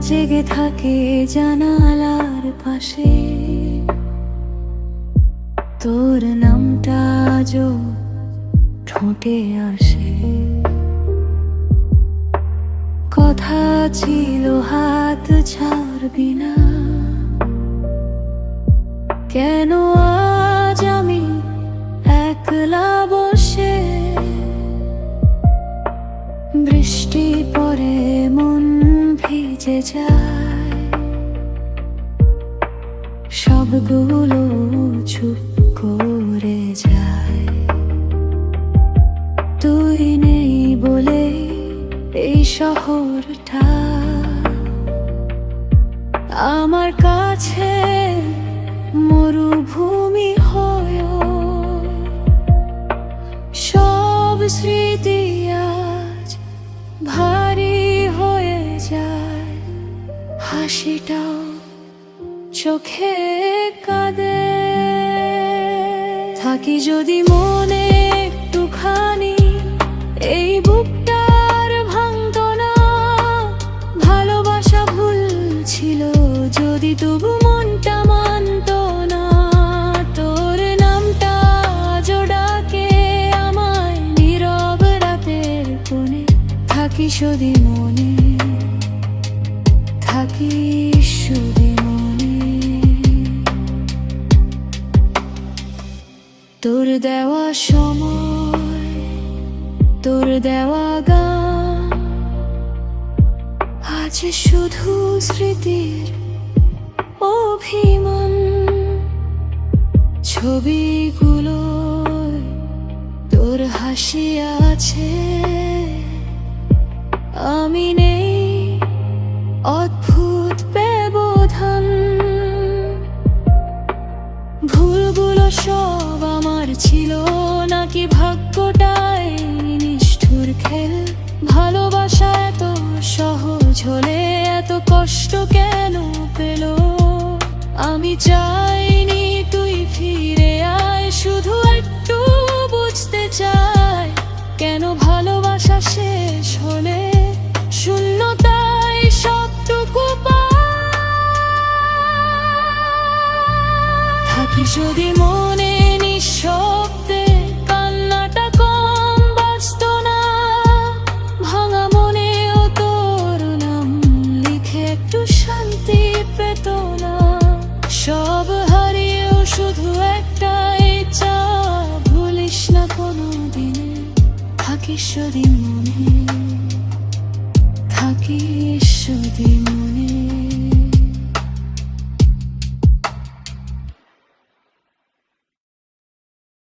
জেগে থাকে জানালার পাশে, তোর নামটা আজও ঠোঁটে আসে। কথা ছিল হাত ছাড়বি না, কেন আজ আমি একলা বসে? বৃষ্টি পড়ে মন ভিজে যায়, সবগুলো চুপ করে যায়। তুই নেই বলে এই শহরটা আমার কাছে মরুভূমি হয়ে। সব স্মৃতি আজ ভারী হয়ে যায়, হাসিটাও চোখে কাঁদে। থাকি যদি মনে একটুখানি, এই বুকটার ভাঙতো না। ভালোবাসা ভুল ছিল যদি তবু মনটা মানত না। তোর নামটা আজও ডাকে আমায় নীরব রাতের কোণে। থাকি শুধু মনে, থাকি শুধু মনে। তোর দেওয়া সময়, তোর দেওয়া গান আজ শুধু স্মৃতির অভিমান। ছবিগুলো তোর হাসি আছে, আমি নেই, অদ্ভুত ব্যবধান। ভুলগুলো সব আমার ছিল নাকি ভাগ্যটাই নিষ্ঠুর খেল? ভালোবাসা এত সহজ হলে এত কষ্ট কেন পেল? আমি চাইনি তুই ফিরে আয়, শুধু একটু বুঝতে চাই কেন ভালোবাসা শেষ হলে শূন্যতায় সবটুকু পায়। থাকি যদি মনে নিঃশব্দে, কান্নাটা কম বাজত না। ভাঙা মনেও তোর নাম লিখে একটু শান্তি পেত না। সব হারিয়েও শুধু একটাই চা, ভুলিস না কোনো দিনে। থাকিস যদি মনে, থাকিস যদি মনে।